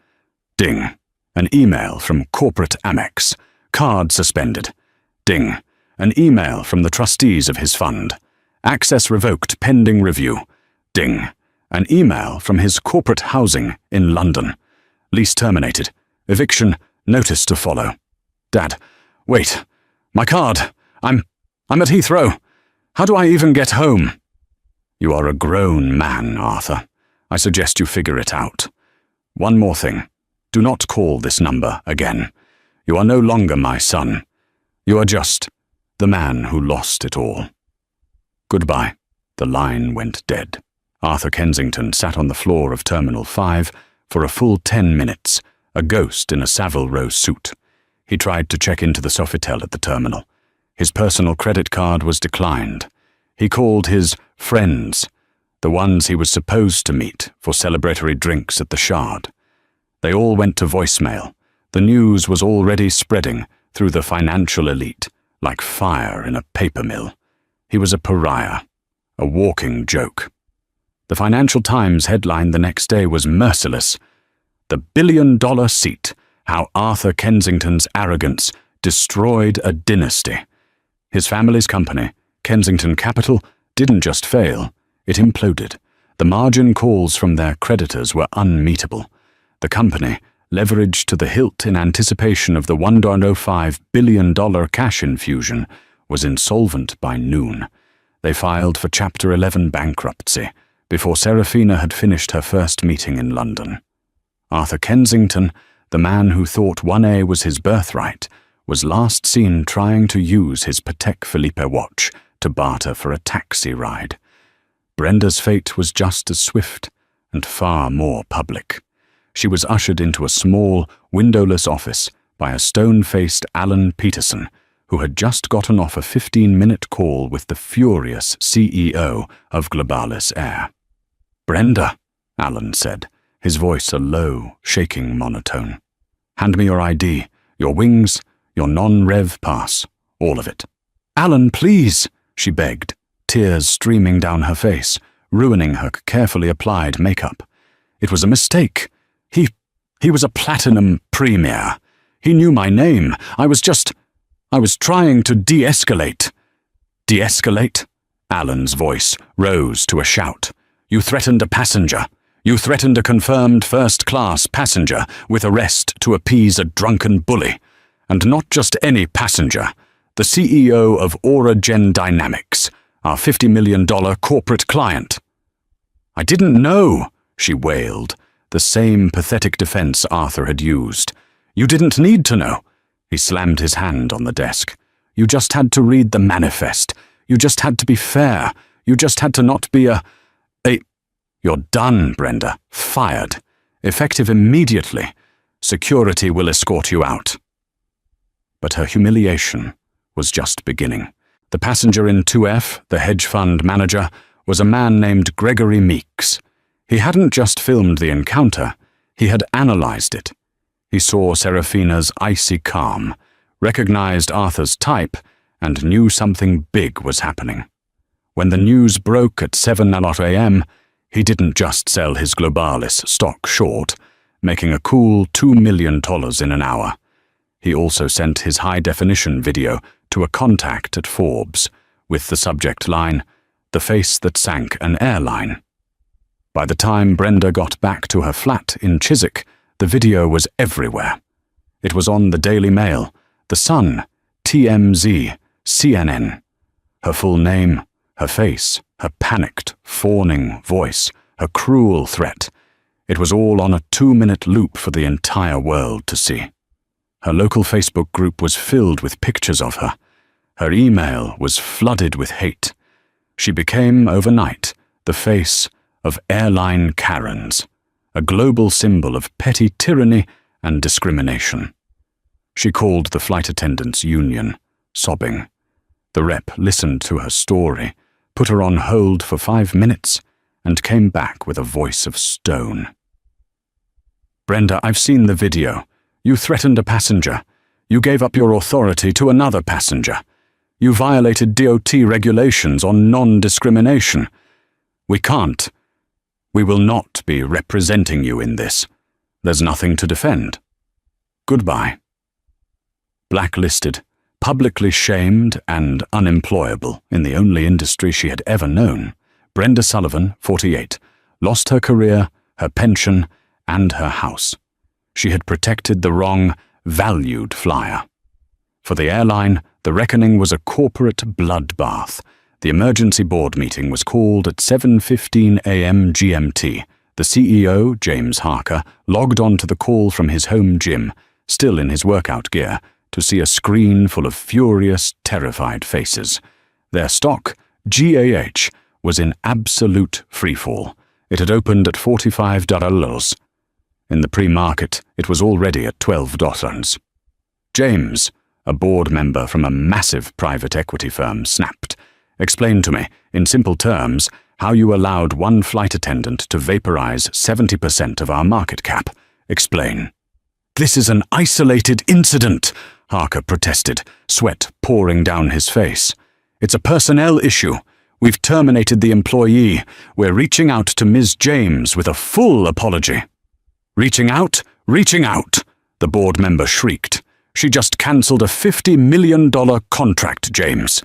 Ding. An email from corporate Amex. Card suspended. Ding. An email from the trustees of his fund. Access revoked pending review. Ding. An email from his corporate housing in London. Lease terminated. Eviction. Notice to follow. "Dad, wait. My card. I'm at Heathrow. How do I even get home?" "You are a grown man, Arthur. I suggest you figure it out. One more thing. Do not call this number again. You are no longer my son. You are just the man who lost it all." Goodbye. The line went dead. Arthur Kensington sat on the floor of Terminal 5 for a full 10 minutes, a ghost in a Savile Row suit. He tried to check into the Sofitel at the terminal. His personal credit card was declined. He called his friends, the ones he was supposed to meet for celebratory drinks at the Shard. They all went to voicemail. The news was already spreading through the financial elite, like fire in a paper mill. He was a pariah, a walking joke. The Financial Times headline the next day was merciless. "The billion-dollar seat, how Arthur Kensington's arrogance destroyed a dynasty." His family's company, Kensington Capital, didn't just fail, it imploded. The margin calls from their creditors were unmeetable. The company, leveraged to the hilt in anticipation of the $1.05 billion cash infusion, was insolvent by noon. They filed for Chapter 11 bankruptcy before Serafina had finished her first meeting in London. Arthur Kensington, the man who thought 1A was his birthright, was last seen trying to use his Patek Philippe watch to barter for a taxi ride. Brenda's fate was just as swift and far more public. She was ushered into a small, windowless office by a stone-faced Alan Peterson, who had just gotten off a 15-minute call with the furious CEO of Globalis Air. "Brenda," Alan said, his voice a low, shaking monotone. "Hand me your ID, your wings, your non-rev pass, all of it." "Alan, please," she begged, tears streaming down her face, ruining her carefully applied makeup. "It was a mistake. He was a platinum premier. He knew my name. I was trying to de-escalate." "De-escalate?" Alan's voice rose to a shout. You threatened a passenger. You threatened a confirmed first-class passenger with arrest to appease a drunken bully. And not just any passenger, the CEO of Airline Dynamics, our $50 million corporate client. I didn't know, she wailed, the same pathetic defense Arthur had used. You didn't need to know. He slammed his hand on the desk. You just had to read the manifest. You just had to be fair. You just had to not be a... You're done, Brenda. Fired. Effective immediately. Security will escort you out. But her humiliation was just beginning. The passenger in 2F, the hedge fund manager, was a man named Gregory Meeks. He hadn't just filmed the encounter, he had analyzed it. He saw Serafina's icy calm, recognized Arthur's type, and knew something big was happening. When the news broke at 7:00 a.m., he didn't just sell his Globalis stock short, making a cool $2 million in an hour. He also sent his high-definition video to a contact at Forbes, with the subject line, "The face that sank an airline." By the time Brenda got back to her flat in Chiswick, the video was everywhere. It was on the Daily Mail, The Sun, TMZ, CNN. Her full name, her face, her panicked, fawning voice, her cruel threat. It was all on a 2-minute loop for the entire world to see. Her local Facebook group was filled with pictures of her. Her email was flooded with hate. She became, overnight, the face of Airline Karens, a global symbol of petty tyranny and discrimination. She called the flight attendants' union, sobbing. The rep listened to her story, put her on hold for 5 minutes, and came back with a voice of stone. "Brenda, I've seen the video. You threatened a passenger. You gave up your authority to another passenger. You violated DOT regulations on non-discrimination. We will not be representing you in this. There's nothing to defend. Goodbye." Blacklisted, publicly shamed and unemployable in the only industry she had ever known, Brenda Sullivan, 48, lost her career, her pension, and her house. She had protected the wrong, valued flyer. For the airline, the reckoning was a corporate bloodbath. The emergency board meeting was called at 7:15 a.m. GMT. The CEO, James Harker, logged on to the call from his home gym, still in his workout gear, to see a screen full of furious, terrified faces. Their stock, GAH, was in absolute freefall. It had opened at $45. In the pre-market, it was already at $12. James, a board member from a massive private equity firm, snapped. "Explain to me, in simple terms, how you allowed one flight attendant to vaporize 70% of our market cap. Explain." "This is an isolated incident," Harker protested, sweat pouring down his face. "It's a personnel issue. We've terminated the employee. We're reaching out to Ms. James with a full apology." "Reaching out? Reaching out!" the board member shrieked. "She just cancelled a $50 million contract, James.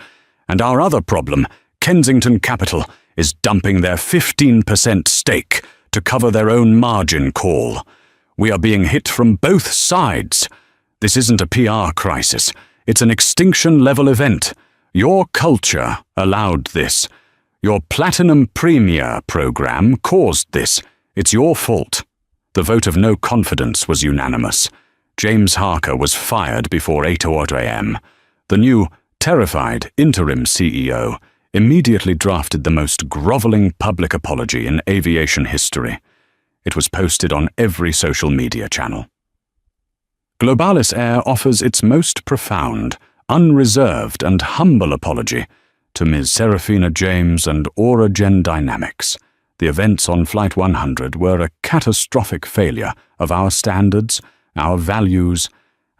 And our other problem, Kensington Capital, is dumping their 15% stake to cover their own margin call. We are being hit from both sides. This isn't a PR crisis. It's an extinction-level event. Your culture allowed this. Your Platinum Premier program caused this. It's your fault." The vote of no confidence was unanimous. James Harker was fired before 8:00 a.m. The new, terrified interim CEO immediately drafted the most groveling public apology in aviation history. It was posted on every social media channel. Globalis Air offers its most profound, unreserved and humble apology to Ms. Serafina James and Airline Dynamics. The events on Flight 100 were a catastrophic failure of our standards, our values,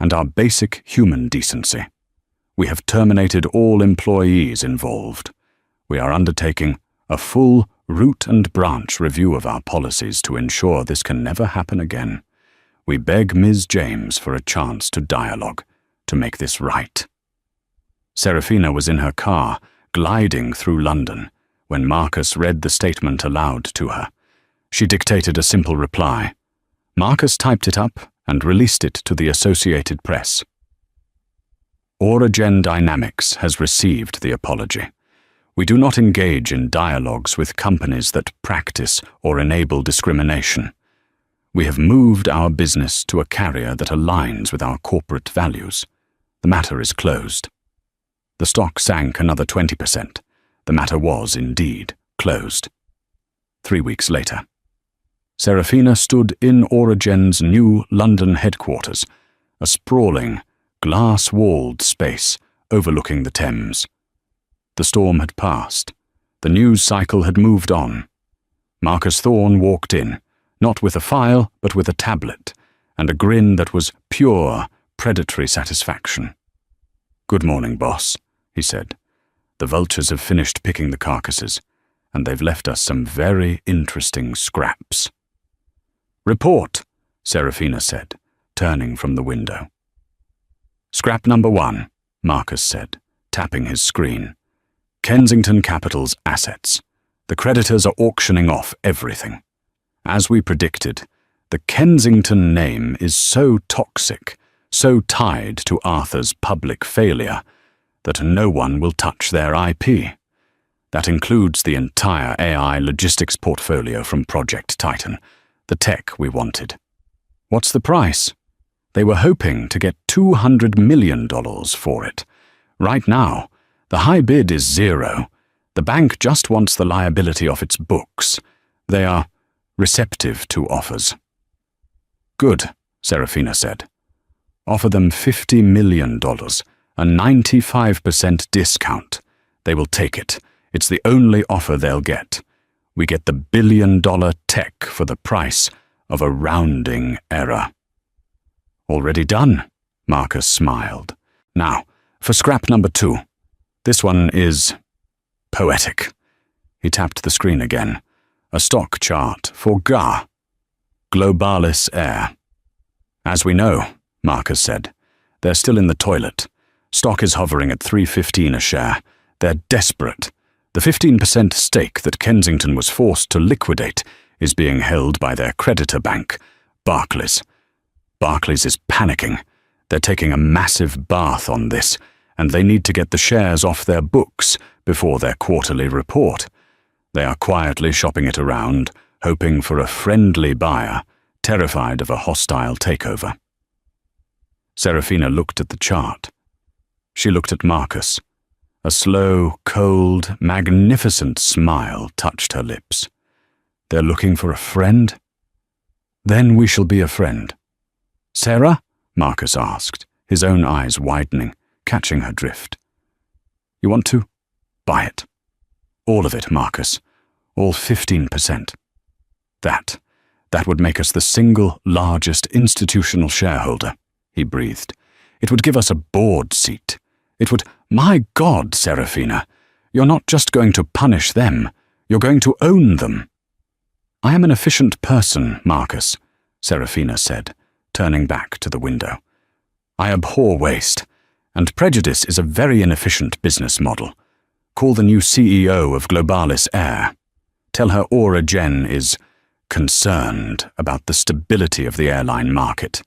and our basic human decency. We have terminated all employees involved. We are undertaking a full root and branch review of our policies to ensure this can never happen again. We beg Ms. James for a chance to dialogue, to make this right. Serafina was in her car, gliding through London, when Marcus read the statement aloud to her. She dictated a simple reply. Marcus typed it up and released it to the Associated Press. Auragen Dynamics has received the apology. We do not engage in dialogues with companies that practice or enable discrimination. We have moved our business to a carrier that aligns with our corporate values. The matter is closed. The stock sank another 20%. The matter was, indeed, closed. 3 weeks later, Serafina stood in Auragen's new London headquarters, a sprawling, glass-walled space overlooking the Thames. The storm had passed. The news cycle had moved on. Marcus Thorne walked in, not with a file, but with a tablet, and a grin that was pure, predatory satisfaction. "Good morning, boss," he said. "The vultures have finished picking the carcasses, and they've left us some very interesting scraps." "Report," Serafina said, turning from the window. "Scrap number 1, Marcus said, tapping his screen. "Kensington Capital's assets. The creditors are auctioning off everything. As we predicted, the Kensington name is so toxic, so tied to Arthur's public failure, that no one will touch their IP. That includes the entire AI logistics portfolio from Project Titan, the tech we wanted. What's the price? They were hoping to get $200 million for it. Right now, the high bid is 0. The bank just wants the liability off its books. They are receptive to offers." "Good," Serafina said. "Offer them $50 million, a 95% discount. They will take it. It's the only offer they'll get. We get the billion-dollar tech for the price of a rounding error." "Already done," Marcus smiled. "Now, for scrap number 2. This one is poetic." He tapped the screen again. "A stock chart for GA, Globalis Air." "As we know," Marcus said, "they're still in the toilet. Stock is hovering at $3.15 a share. They're desperate. The 15% stake that Kensington was forced to liquidate is being held by their creditor bank, Barclays. Barclays is panicking. They're taking a massive bath on this, and they need to get the shares off their books before their quarterly report. They are quietly shopping it around, hoping for a friendly buyer, terrified of a hostile takeover." Serafina looked at the chart. She looked at Marcus. A slow, cold, magnificent smile touched her lips. "They're looking for a friend? Then we shall be a friend." "Sarah?" Marcus asked, his own eyes widening, catching her drift. "You want to buy it? All of it, Marcus. All 15%. That would make us the single largest institutional shareholder," he breathed. "It would give us a board seat. It would—" "My God, Serafina, you're not just going to punish them, you're going to own them." "I am an efficient person, Marcus," Serafina said, turning back to the window. "I abhor waste, and prejudice is a very inefficient business model. Call the new CEO of Globalis Air. Tell her Auragen is concerned about the stability of the airline market.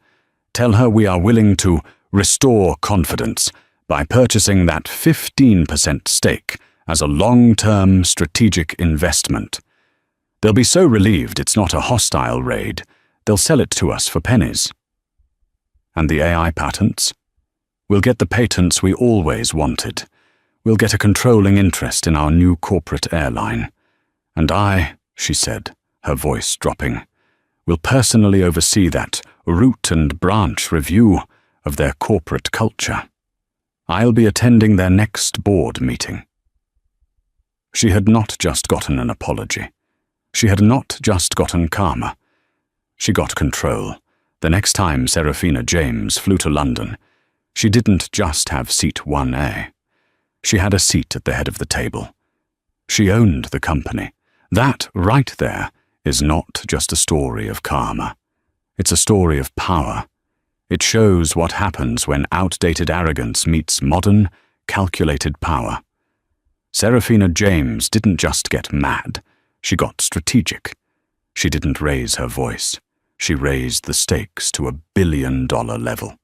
Tell her we are willing to restore confidence by purchasing that 15% stake as a long-term strategic investment. They'll be so relieved it's not a hostile raid, they'll sell it to us for pennies." "And the AI patents? We'll get the patents we always wanted. We'll get a controlling interest in our new corporate airline. And I," she said, her voice dropping, "will personally oversee that root and branch review of their corporate culture. I'll be attending their next board meeting." She had not just gotten an apology. She had not just gotten karma. She got control. The next time Serafina James flew to London, she didn't just have seat 1A. She had a seat at the head of the table. She owned the company. That, right there, is not just a story of karma. It's a story of power. It shows what happens when outdated arrogance meets modern, calculated power. Serafina James didn't just get mad, she got strategic. She didn't raise her voice. She raised the stakes to $1 billion level.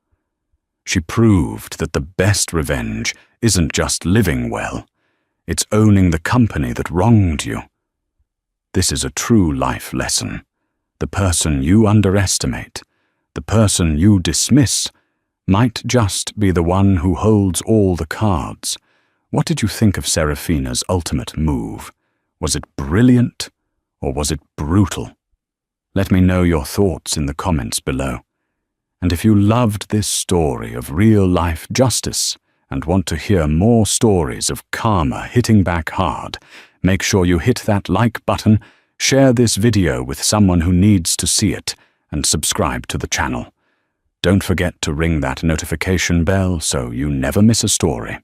She proved that the best revenge isn't just living well, it's owning the company that wronged you. This is a true life lesson. The person you underestimate, the person you dismiss, might just be the one who holds all the cards. What did you think of Serafina's ultimate move? Was it brilliant, or was it brutal? Let me know your thoughts in the comments below. And if you loved this story of real-life justice and want to hear more stories of karma hitting back hard, make sure you hit that like button, share this video with someone who needs to see it, and subscribe to the channel. Don't forget to ring that notification bell so you never miss a story.